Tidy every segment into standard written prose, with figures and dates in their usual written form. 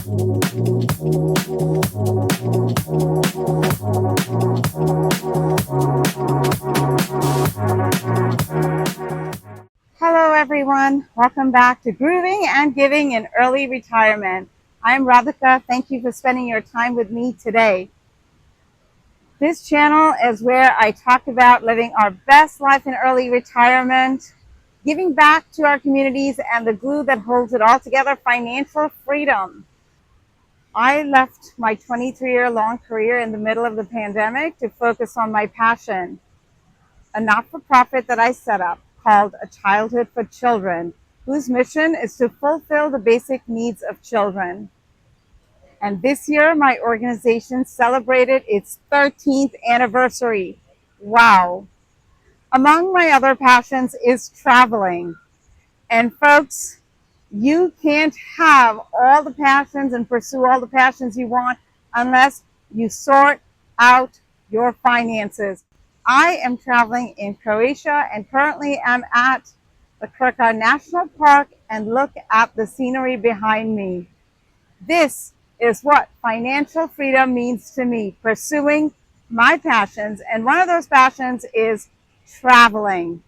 Hello everyone, welcome back to Grooving and Giving in Early Retirement. I'm Radhika. Thank you for spending your time with me today. This channel is where I talk about living our best life in early retirement, giving back to our communities, and the glue that holds it all together, financial freedom. I left my 23-year-long career in the middle of the pandemic to focus on my passion, a not-for-profit that I set up called A Childhood for Children, whose mission is to fulfill the basic needs of children. And this year, my organization celebrated its 13th anniversary. Wow. Among my other passions is traveling. And folks, you can't have all the passions and pursue all the passions you want unless you sort out your finances. I am traveling in Croatia and currently am at the Krka National Park, and look at the scenery behind me. This is what financial freedom means to me, pursuing my passions. And one of those passions is traveling.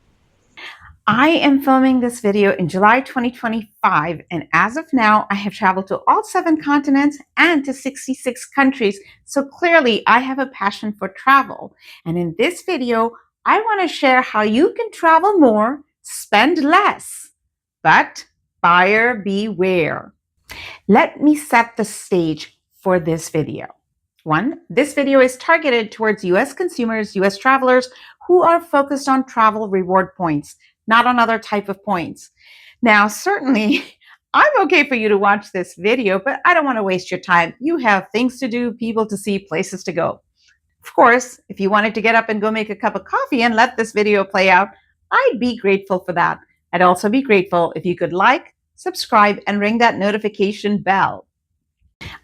I am filming this video in July 2025, and as of now, I have traveled to all 7 continents and to 66 countries. So clearly, I have a passion for travel. And in this video, I want to share how you can travel more, spend less. But buyer beware. Let me set the stage for this video. 1, this video is targeted towards US consumers, US travelers who are focused on travel reward points, not on other type of points. Now, certainly, I'm okay for you to watch this video, but I don't want to waste your time. You have things to do, people to see, places to go. Of course, if you wanted to get up and go make a cup of coffee and let this video play out, I'd be grateful for that. I'd also be grateful if you could like, subscribe, and ring that notification bell.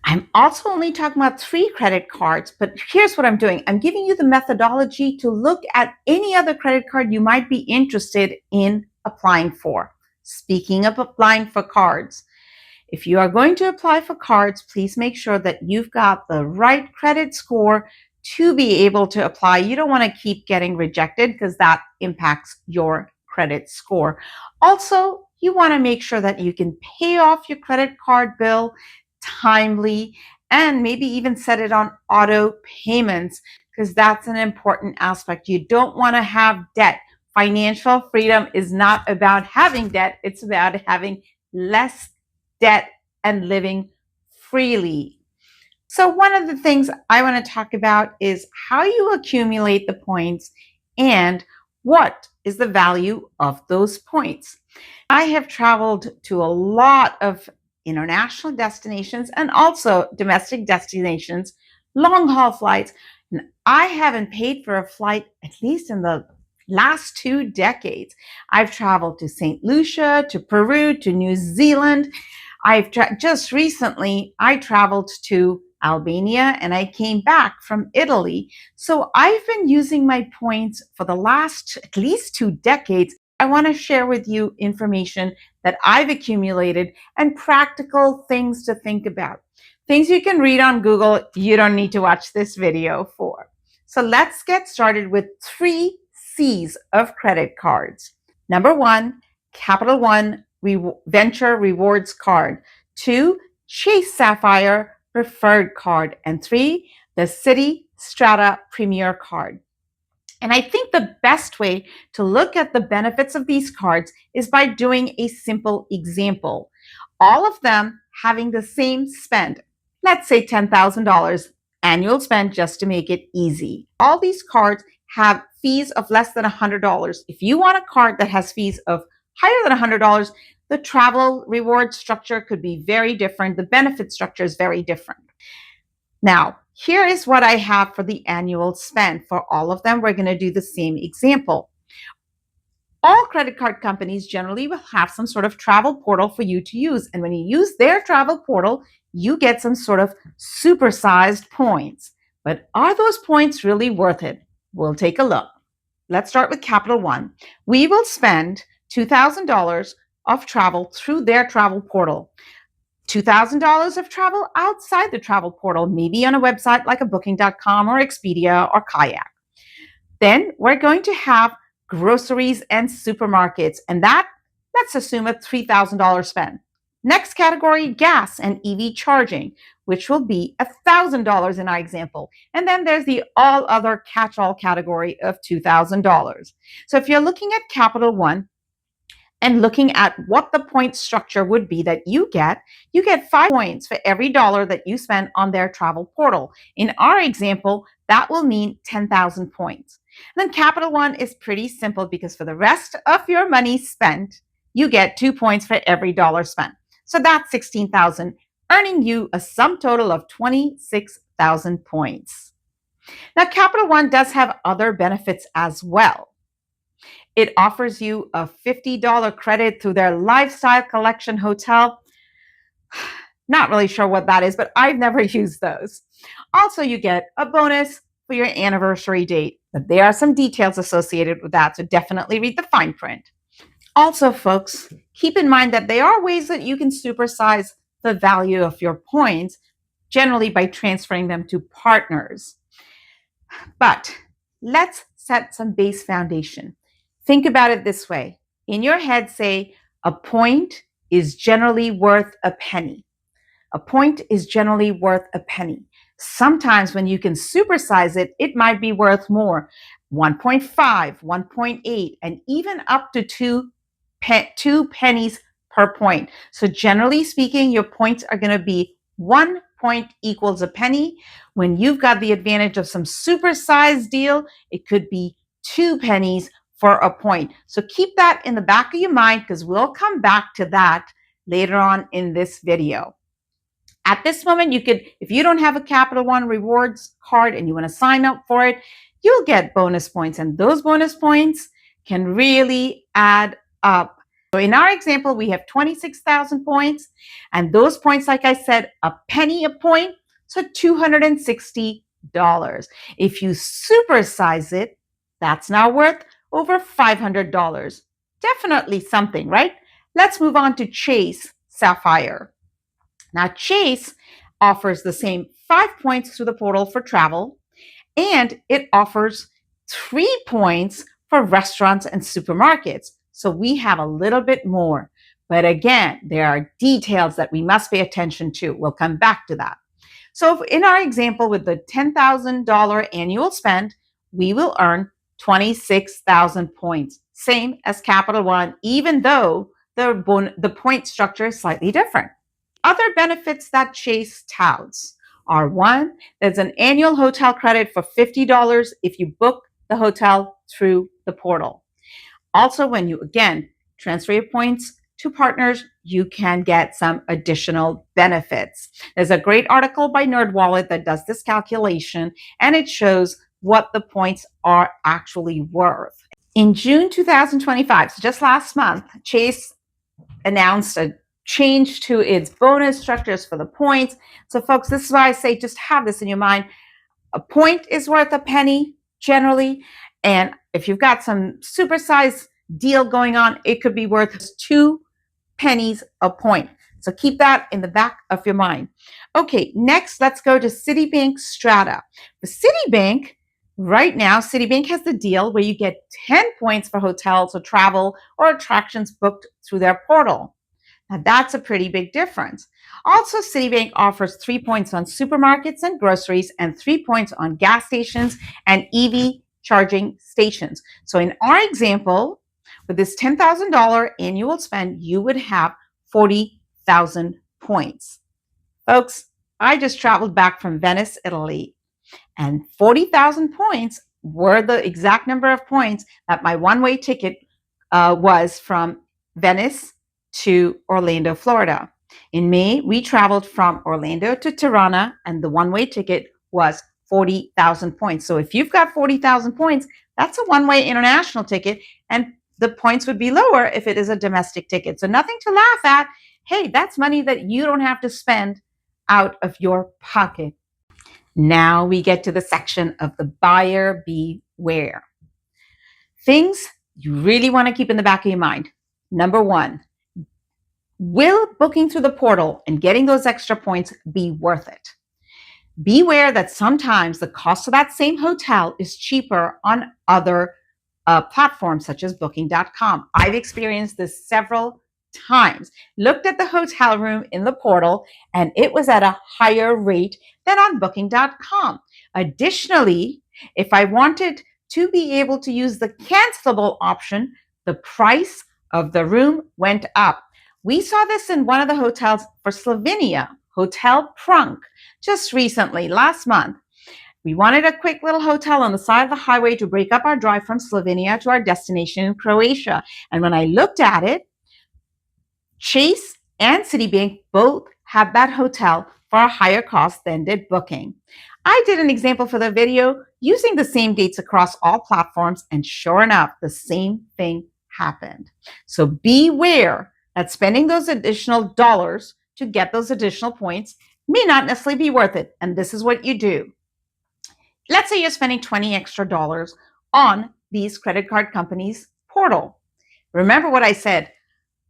I'm also only talking about 3 credit cards, but here's what I'm doing. I'm giving you the methodology to look at any other credit card you might be interested in applying for. Speaking of applying for cards, if you are going to apply for cards, please make sure that you've got the right credit score to be able to apply. You don't want to keep getting rejected because that impacts your credit score. Also, you want to make sure that you can pay off your credit card bill timely, and maybe even set it on auto payments, because that's an important aspect. You don't want to have debt. Financial freedom is not about having debt. It's about having less debt and living freely. So one of the things I want to talk about is how you accumulate the points and what is the value of those points. I have traveled to a lot of international destinations and also domestic destinations, long haul flights. And I haven't paid for a flight, at least in the last 2 decades. I've traveled to St. Lucia, to Peru, to New Zealand. Just recently, I traveled to Albania and I came back from Italy. So I've been using my points for the last at least 2 decades. I want to share with you information that I've accumulated and practical things to think about. Things you can read on Google, you don't need to watch this video for. So let's get started with 3 C's of credit cards. Number 1, Capital One Venture Rewards Card. 2, Chase Sapphire Preferred Card. And 3, the Citi Strata Premier Card. And I think the best way to look at the benefits of these cards is by doing a simple example. All of them having the same spend. Let's say $10,000 annual spend just to make it easy. All these cards have fees of less than $100. If you want a card that has fees of higher than $100, the travel reward structure could be very different. The benefit structure is very different. Now, here is what I have for the annual spend. For all of them, we're going to do the same example. All credit card companies generally will have some sort of travel portal for you to use. And when you use their travel portal, you get some sort of supersized points. But are those points really worth it? We'll take a look. Let's start with Capital One. We will spend $2,000 of travel through their travel portal. $2,000 of travel outside the travel portal, maybe on a website like a booking.com or Expedia or Kayak. Then we're going to have groceries and supermarkets, and that, let's assume a $3,000 spend. Next category, gas and EV charging, which will be $1,000 in our example. And then there's the all other catch-all category of $2,000. So if you're looking at Capital One, and looking at what the point structure would be that you get 5 points for every dollar that you spend on their travel portal. In our example, that will mean 10,000 points. And then Capital One is pretty simple because for the rest of your money spent, you get 2 points for every dollar spent. So that's 16,000, earning you a sum total of 26,000 points. Now, Capital One does have other benefits as well. It offers you a $50 credit through their Lifestyle Collection Hotel. Not really sure what that is, but I've never used those. Also, you get a bonus for your anniversary date, but there are some details associated with that, so definitely read the fine print. Also, folks, keep in mind that there are ways that you can supersize the value of your points, generally by transferring them to partners. But let's set some base foundation. Think about it this way. In your head, say, a point is generally worth a penny. A point is generally worth a penny. Sometimes when you can supersize it, it might be worth more. 1.5, 1.8, and even up to 2 pennies per point. So generally speaking, your points are going to be 1 point equals a penny. When you've got the advantage of some supersized deal, it could be 2 pennies for a point. So keep that in the back of your mind because we'll come back to that later on in this video. At this moment, you could, if you don't have a Capital One rewards card and you want to sign up for it, you'll get bonus points, and those bonus points can really add up. So in our example, we have 26,000 points, and those points, like I said, a penny a point, so $260. If you supersize it, that's now worth over $500. Definitely something, right? Let's move on to Chase Sapphire. Now, Chase offers the same 5 points through the portal for travel, and it offers 3 points for restaurants and supermarkets. So we have a little bit more. But again, there are details that we must pay attention to. We'll come back to that. So in our example with the $10,000 annual spend, we will earn 26,000 points, same as Capital One, even though the point structure is slightly different. Other benefits that Chase touts are: 1, there's an annual hotel credit for $50 if you book the hotel through the portal. Also, when you, again, transfer your points to partners, you can get some additional benefits. There's a great article by NerdWallet that does this calculation, and it shows what the points are actually worth. In June 2025, so just last month, Chase announced a change to its bonus structures for the points. So folks, this is why I say just have this in your mind. A point is worth a penny generally. And if you've got some supersized deal going on, it could be worth 2 pennies a point. So keep that in the back of your mind. Okay, next, let's go to Citibank Strata. The Citibank, right now, Citibank has the deal where you get 10 points for hotels or travel or attractions booked through their portal. Now, that's a pretty big difference. Also, Citibank offers 3 points on supermarkets and groceries and 3 points on gas stations and EV charging stations. So in our example, with this $10,000 annual spend, you would have 40,000 points. Folks, I just traveled back from Venice, Italy, and 40,000 points were the exact number of points that my one-way ticket was from Venice to Orlando, Florida. In May, we traveled from Orlando to Tirana, and the one-way ticket was 40,000 points. So if you've got 40,000 points, that's a one-way international ticket, and the points would be lower if it is a domestic ticket. So nothing to laugh at. Hey, that's money that you don't have to spend out of your pocket. Now we get to the section of the buyer beware. Things you really want to keep in the back of your mind. Number 1, Will booking through the portal and getting those extra points be worth it? Beware that sometimes the cost of that same hotel is cheaper on other platforms such as booking.com. I've experienced this several times. Looked at the hotel room in the portal and it was at a higher rate than on booking.com. Additionally, if I wanted to be able to use the cancelable option, the price of the room went up. We saw this in one of the hotels for Slovenia, Hotel Prunk, just recently, last month. We wanted a quick little hotel on the side of the highway to break up our drive from Slovenia to our destination in Croatia. And when I looked at it, Chase and Citibank both have that hotel for a higher cost than did Booking. I did an example for the video using the same dates across all platforms, and sure enough, the same thing happened. So beware that spending those additional dollars to get those additional points may not necessarily be worth it. And this is what you do. Let's say you're spending $20 extra on these credit card companies' portal. Remember what I said,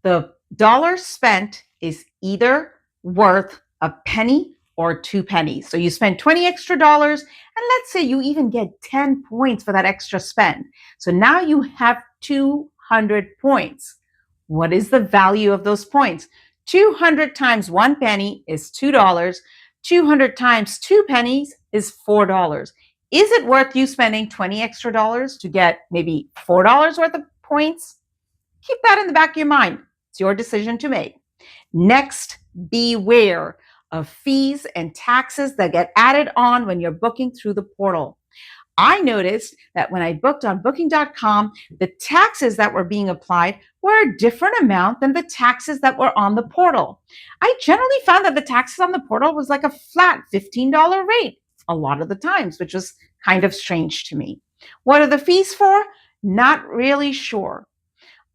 the dollar spent is either worth a penny or 2 pennies. So you spend $20 extra, and let's say you even get 10 points for that extra spend. So now you have 200 points. What is the value of those points? 200 times 1 penny is $2. 200 times 2 pennies is $4. Is it worth you spending $20 extra to get maybe $4 worth of points? Keep that in the back of your mind. It's your decision to make. Next, beware of fees and taxes that get added on when you're booking through the portal. I noticed that when I booked on booking.com, the taxes that were being applied were a different amount than the taxes that were on the portal. I generally found that the taxes on the portal was like a flat $15 rate a lot of the times, which was kind of strange to me. What are the fees for? Not really sure.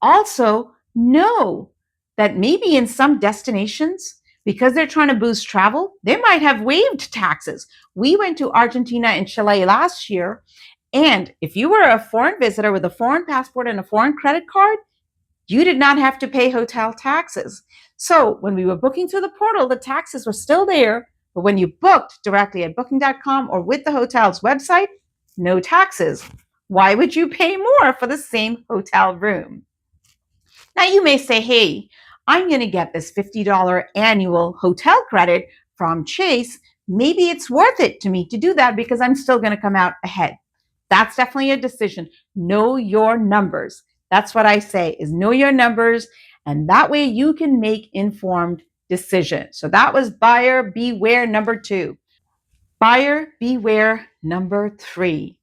Also, know that maybe in some destinations, because they're trying to boost travel, they might have waived taxes. We went to Argentina and Chile last year, and if you were a foreign visitor with a foreign passport and a foreign credit card, you did not have to pay hotel taxes. So when we were booking through the portal, the taxes were still there, but when you booked directly at booking.com or with the hotel's website, no taxes. Why would you pay more for the same hotel room? Now you may say, hey, I'm going to get this $50 annual hotel credit from Chase. Maybe it's worth it to me to do that because I'm still going to come out ahead. That's definitely a decision. Know your numbers. That's what I say, is know your numbers, and that way you can make informed decisions. So that was buyer beware number 2. Buyer beware number 3.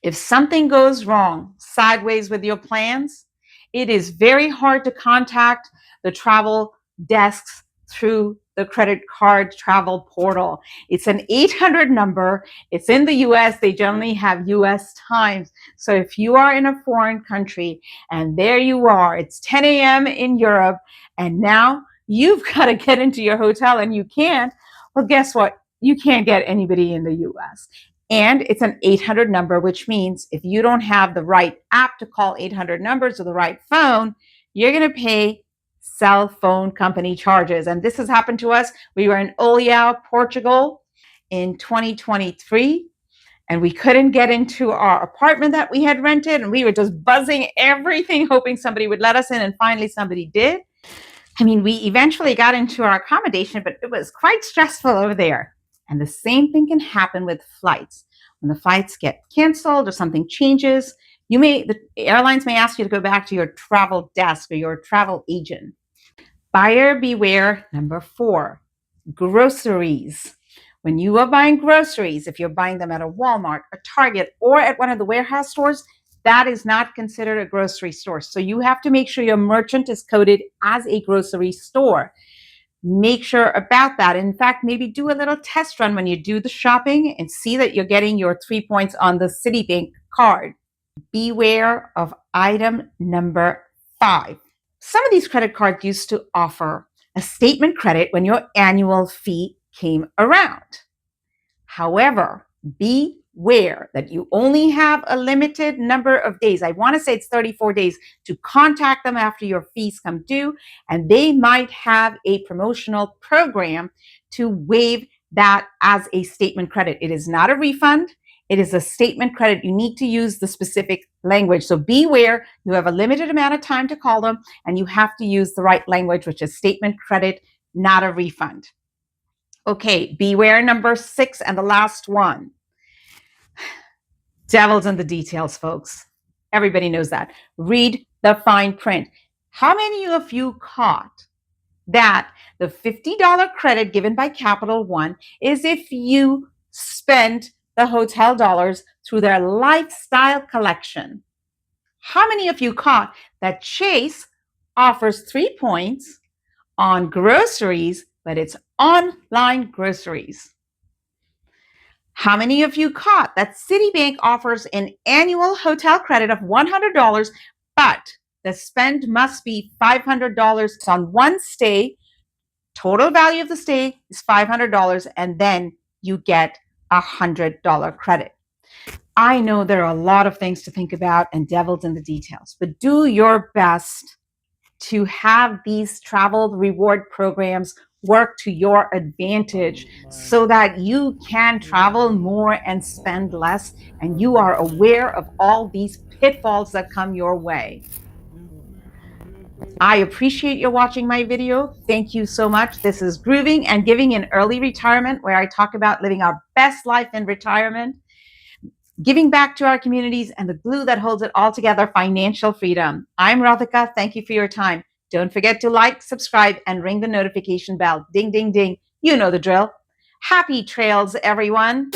If something goes wrong sideways with your plans, it is very hard to contact the travel desks through the credit card travel portal. It's an 800 number. It's in the US. They generally have US times. So if you are in a foreign country and there you are, it's 10 a.m. in Europe, and now you've got to get into your hotel and you can't, well, guess what? You can't get anybody in the US. And it's an 800 number, which means if you don't have the right app to call 800 numbers or the right phone, you're going to pay cell phone company charges. And this has happened to us. We were in Olhão, Portugal in 2023, and we couldn't get into our apartment that we had rented. And we were just buzzing everything, hoping somebody would let us in. And finally, somebody did. I mean, we eventually got into our accommodation, but it was quite stressful over there. And the same thing can happen with flights. When the flights get canceled or something changes, the airlines may ask you to go back to your travel desk or your travel agent. Buyer beware number 4, groceries. When you are buying groceries, if you're buying them at a Walmart, a Target, or at one of the warehouse stores, that is not considered a grocery store. So you have to make sure your merchant is coded as a grocery store. Make sure about that. In fact, maybe do a little test run when you do the shopping and see that you're getting your 3 points on the Citibank card. Beware of item number 5. Some of these credit cards used to offer a statement credit when your annual fee came around. However, be aware that you only have a limited number of days. I want to say it's 34 days to contact them after your fees come due, and they might have a promotional program to waive that as a statement credit. It is not a refund. It is a statement credit. You need to use the specific language. So beware, you have a limited amount of time to call them, and you have to use the right language, which is statement credit, not a refund. Okay, beware number 6 and the last one. Devil's in the details, folks. Everybody knows that. Read the fine print. How many of you caught that the $50 credit given by Capital One is if you spend the hotel dollars through their lifestyle collection? How many of you caught that Chase offers 3 points on groceries, but it's online groceries? How many of you caught that Citibank offers an annual hotel credit of $100, but the spend must be $500 on one stay? Total value of the stay is $500, and then you get a $100 credit. I know there are a lot of things to think about and devil's in the details, but do your best to have these travel reward programs work to your advantage so that you can travel more and spend less, and you are aware of all these pitfalls that come your way. I appreciate you watching my video. Thank you so much. This is Grooving and Giving in Early Retirement, where I talk about living our best life in retirement, giving back to our communities, and the glue that holds it all together, financial freedom. I'm Radhika. Thank you for your time. Don't forget to like, subscribe, and ring the notification bell. Ding, ding, ding. You know the drill. Happy trails, everyone.